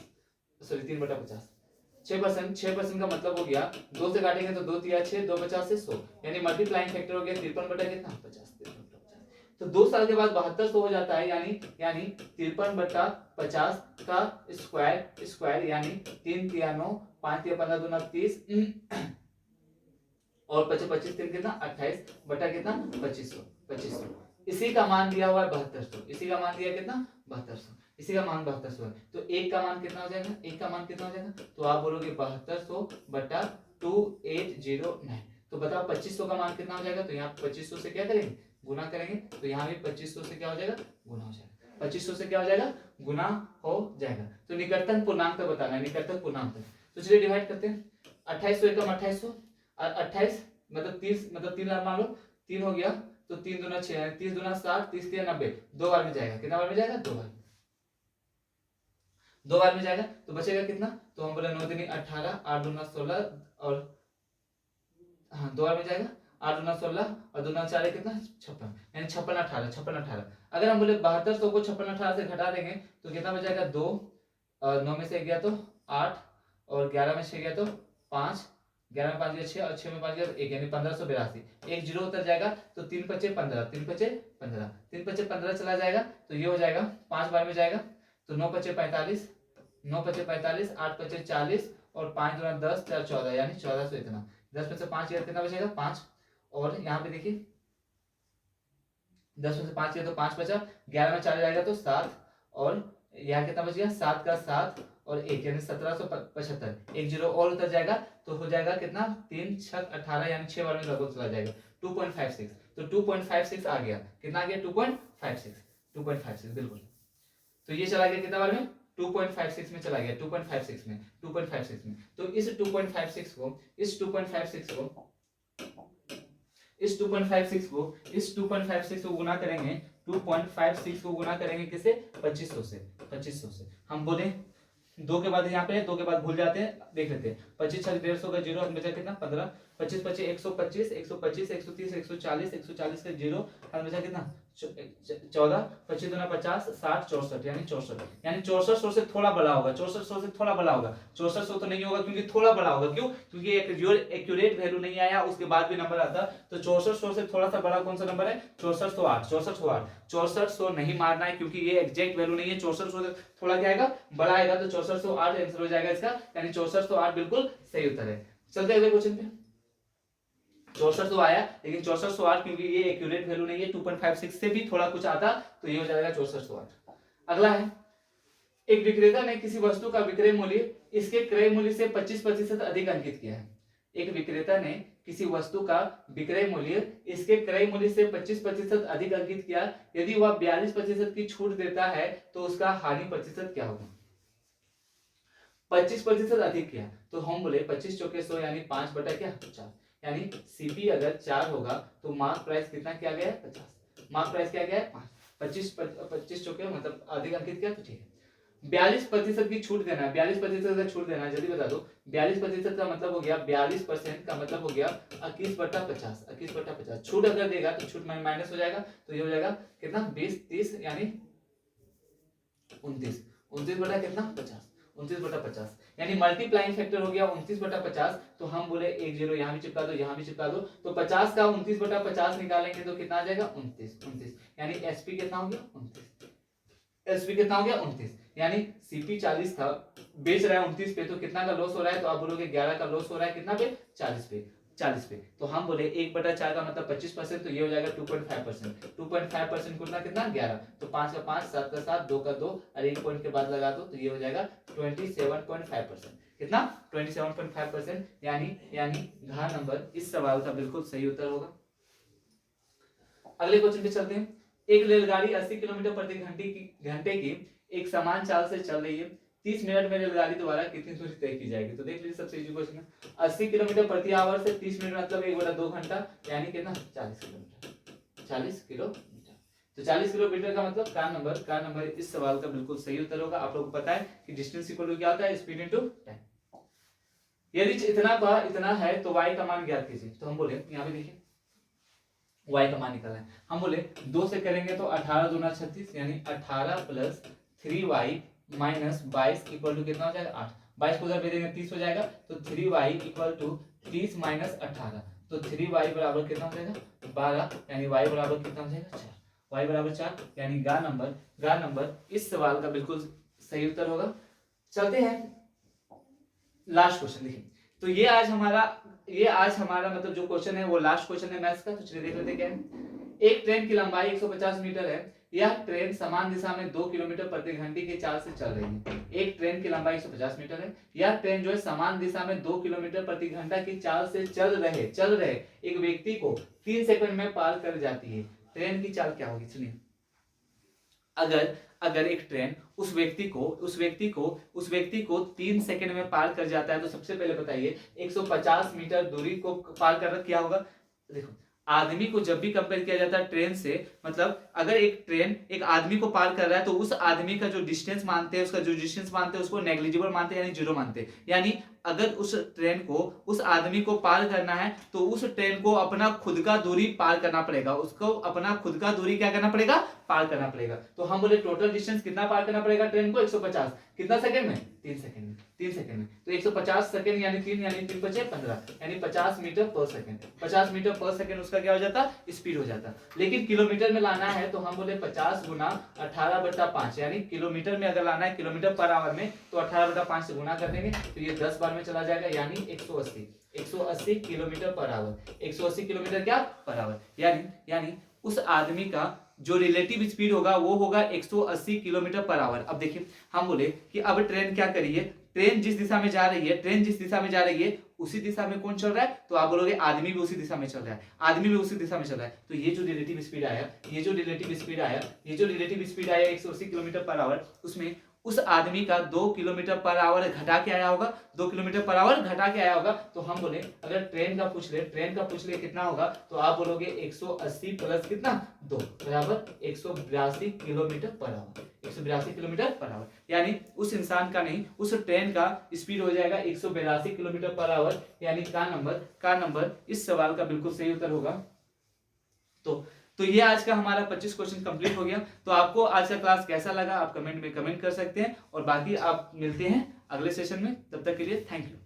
सॉरी 3 बटा 50। 6% का मतलब हो गया 2 से काटेंगे तो 2 तिया 6, 2 50 से 100, यानी मल्टीप्लाइंग फैक्टर हो गया 53 बटा कितना 50, 53 बटा 50। तो 2 साल के बाद 7200 हो जाता है, यानी 53 बटा 50 का स्क्वायर यानी 3 तिया 9, 5 तिया 15, 2 30 और 25 3 कितना 28 बटा कितना 2500। इसी का मान दिया हुआ है 7200, इसी का मान दिया कितना 7200, इसी का मान 7200 है। तो एक का मान कितना हो जाएगा, एक का मान कितना हो जाएगा, तो आप बोलोगे 7200 बटा 2809। तो बताओ 2500 का मान कितना हो जाएगा, तो यहाँ 2500 से क्या करेंगे गुना करेंगे, तो यहाँ भी 2500 से क्या हो जाएगा गुना हो जाएगा, 2500 से क्या हो जाएगा गुना हो जाएगा। तो निकटतम पूर्णांक तक बताना है, निकटतम पूर्णांक तक। तो चलिए डिवाइड करते हैं, 2800 एकम 2800 और 28 मतलब 30 मतलब 3 मान लो 3 हो गया, तो 3 दूना 6, 30 दूना 60, 30 3 90, 2 बार में जाएगा, कितना बार में जाएगा 2 बार, 2 बार में जाएगा। तो बचेगा कितना, तो हम बोले 9 दूनी 18, 8 दूना 16 और हाँ 2 बार में जाएगा, 8 दूना 16 और 2 दूना 4 कितना 56, यानी 56 18 56 18। अगर हम बोले 7200 को 56 18 से घटा देंगे तो कितना बचेगा 2, 9 में से गया तो 8 और 11 में से गया तो 5, 11 में 5 गया 6 और 6 में 5 गया तो 1, यानी 1582, एक जीरो उतर जाएगा तो 3 पचे 15, 3 पचे 15, 3 पचे 15 चला जाएगा, तो ये हो जाएगा 5 बार में जाएगा, तो 9 पचे 45, 9 पचे 45, 8 पचे 40 और 5 दूना 10, 4 14, यानी 1400 इतना। 10 में से 5 गया कितना बचेगा 5, और यहाँ पे देखिए 10 में से 5 गया तो 5 बचा, 11 में 4 जाएगा तो 7 और यहाँ कितना बच गया 7 का 7 और 1, यानी 1775, एक जीरो और उतर जाएगा तो हो जाएगा कितना 3 6 18, यानी 6 बार में लगभग चला जाएगा 2.56। तो 2.56 आ गया, कितना आ गया 2.56 बिल्कुल। तो ये चला गया कितना बार में 2.56 में चला गया, 2.56 में। तो इस 2.56 को गुना करेंगे, 2.56 को गुना करेंगे किसे 2500 से। हम बोले 2 के बाद यहाँ पे 2 के बाद भूल जाते हैं, देख लेते हैं 25 6 150 का जीरो बचा कितना 15, 25 25 125, 125 130 140, 140 का जीरो बचा कितना 14, 25 दूना 50, 60 64, यानी 6400 से थोड़ा बड़ा होगा, 6400 से थोड़ा बड़ा होगा, 6400 तो नहीं होगा क्योंकि थोड़ा बड़ा होगा, क्यों क्योंकि एक्यूरेट वैल्यू नहीं आया उसके बाद भी नंबर आता, तो 6400 से थोड़ा सा बड़ा कौन सा नंबर है 6408, 6400 नहीं मारना है क्योंकि ये एग्जैक्ट वैल्यू नहीं है, 6400 से थोड़ा क्या आएगा बड़ा आएगा, तो 6408 आंसर हो जाएगा इसका, यानी 6408 बिल्कुल सही उत्तर है। चलते अगले क्वेश्चन पे, 6400 आया लेकिन 6408 क्योंकि ये एक्यूरेट वैल्यू नहीं है, 2.56 से भी थोड़ा कुछ आता तो ये हो जाएगा 6408। अगला है, एक विक्रेता ने किसी वस्तु का विक्रय मूल्य इसके क्रय मूल्य से 25% अधिक अंकित किया है। एक विक्रेता ने किसी वस्तु का विक्रय मूल्य इसके क्रय मूल्य से 25% अधिक अंकित किया, यदि वह 42% की छूट देता है तो उसका हानि प्रतिशत क्या होगा। 25% अधिक किया तो हम बोले 25 चौके 100 यानी 5 बटा क्या 4, यानी सीपी अगर 4 होगा तो मार्क प्राइस कितना किया गया है 50, मार्क प्राइस क्या गया है 5, 25 चौके मतलब अधिक अंकित किया तो ठीक है। 42% की छूट देना है, 42% का छूट देना है, जल्दी बता दो 42% का मतलब हो गया 42% का मतलब हो गया 21 बटा 50, 21 बटा 50। छूट अगर देगा तो छूट माइनस हो जाएगा, तो ये हो जाएगा कितना 20 30 यानी 29 बटा कितना 50, 29 बटा 50, यानी मल्टीप्लाइंग फैक्टर हो गया 29 बटा 50। तो हम बोले एक जीरो यहाँ भी चिपका दो, यहाँ भी चिपका दो, तो 50 का 29 बटा 50 निकालेंगे तो कितना आ जाएगा 29, यानी एसपी कितना हो गया 29, एसपी कितना हो गया 29, यानी सीपी 40 था बेच रहा है 29 पे, तो कितना का लॉस हो रहा है, तो आप बोलोगे 11 का लॉस हो रहा है, कितना पे 40 पे। तो हम बोले 1/4 का मतलब 25%, तो ये हो जाएगा 2.5%, 2.5% कितना 11, तो 5 का 5, 7 का 7, 2 का 2 और 1 पॉइंट के बाद लगा दो, तो ये हो जाएगा 27.5%, कितना 27.5%, यानी घ नंबर इस सवाल का बिल्कुल सही उत्तर होगा। अगले क्वेश्चन पे चलते हैं, एक रेलगाड़ी 80 किलोमीटर प्रति घंटे की एक समान चाल से चल रही है, 30 मिनट में रेलगाड़ी द्वारा कितनी दूरी तय की जाएगी। तो देख लीजिए सबसे इजी क्वेश्चन है, 80 किलोमीटर प्रति आवर से 30 मिनट मतलब 1/2 घंटा, यानी कितना 40 किलोमीटर। तो 40 किलोमीटर का मतलब का नंबर इस सवाल का बिल्कुल सही उत्तर होगा। आप लोगों को पता है कि डिस्टेंस इक्वल टू क्या होता है स्पीड इनटू टाइम। यदि इतना है तो y का मान ज्ञात कीजिए। तो हम बोले यहाँ पे देखिए y का मान निकालना है, हम बोले 2 से करेंगे तो 18 दूना 36, यानी 18 + 3y - 22 इक्वल टू कितना हो जाएगा 8, 22 को उधर भेजेंगे 30 हो जाएगा, तो 3y इक्वल टू 30 माइनस 18, तो 3y बराबर कितना हो जाएगा 12, यानी y बराबर कितना हो जाएगा 4, y बराबर 4, यानी गा नंबर इस सवाल का बिल्कुल सही उत्तर होगा। चलते हैं लास्ट क्वेश्चन। देखिए तो ये आज हमारा मतलब जो क्वेश्चन है वो लास्ट क्वेश्चन है मैथ्स का। तो चलिए देख लेते क्या है। एक ट्रेन की लंबाई 150 मीटर है, यह ट्रेन समान दिशा में 2 किलोमीटर प्रति घंटे की चाल से चल रही है। एक ट्रेन की लंबाई 150 मीटर है, यह ट्रेन जो है समान दिशा में 2 किलोमीटर प्रति घंटा की चाल से चल रहे एक व्यक्ति को 3 सेकंड में पार कर जाती है। ट्रेन की चाल क्या होगी? सुनिए, अगर एक ट्रेन उस व्यक्ति को 3 सेकंड में पार कर जाता है, तो सबसे पहले बताइए 150 मीटर दूरी को पार कर क्या होगा। देखो आदमी को जब भी कंपेयर किया जाता है ट्रेन से, मतलब अगर एक ट्रेन एक आदमी को पार कर रहा है तो उस आदमी का जो डिस्टेंस मानते हैं उसको नेग्लिजिबल मानते हैं, यानी जीरो मानते हैं। यानी अगर उस ट्रेन को उस आदमी को पार करना है तो उस ट्रेन को अपना खुद का दूरी पार करना पड़ेगा, उसको अपना खुद का दूरी क्या करना पड़ेगा? पार करना पड़ेगा। तो हम बोले टोटल डिस्टेंस कितना पार करना पड़ेगा ट्रेन को? 150, कितना सेकंड में? 3 सेकंड में। 3 सेकंड में तो 150 सेकंड यानी 3 बचे 15, यानी 50 मीटर पर सेकंड। 50 मीटर पर सेकंड उसका क्या हो जाता? स्पीड हो जाता। लेकिन किलोमीटर में लाना है तो हम बोले 50 गुना 18/5, यानी किलोमीटर में अगर लाना है किलोमीटर पर आवर में, तो 18/5 से गुना कर देंगे तो ये 10 बार में चला जाएगा, यानी 180 किलोमीटर पर आवर। 180 किलोमीटर क्या पर आवर, यानी उस आदमी का जो रिलेटिव स्पीड होगा वो होगा 180 किलोमीटर पर आवर। अब देखिए हम बोले कि अब ट्रेन क्या करिए, ट्रेन जिस दिशा में जा रही है उसी दिशा में कौन चल रहा है? तो आप बोलोगे आदमी भी उसी दिशा में चल रहा है। तो ये जो रिलेटिव स्पीड आया 180 किलोमीटर पर आवर, उसमें उस आदमी का 2 किलोमीटर पर आवर घटा के आया होगा, 2 किलोमीटर पर आवर घटा के आया होगा। तो हम बोले अगर ट्रेन का पूछ ले कितना होगा, तो आप बोलोगे 180 प्लस कितना 2 बराबर 182 kilometre per hour. 182 kilometre per hour, यानी उस इंसान का नहीं उस ट्रेन का स्पीड हो जाएगा 182 किलोमीटर पर आवर, यानी का नंबर इस सवाल का बिल्कुल सही उत्तर होगा। तो ये आज का हमारा 25 क्वेश्चन कंप्लीट हो गया। तो आपको आज का क्लास कैसा लगा आप कमेंट में कमेंट कर सकते हैं, और बाकी आप मिलते हैं अगले सेशन में। तब तक के लिए थैंक यू।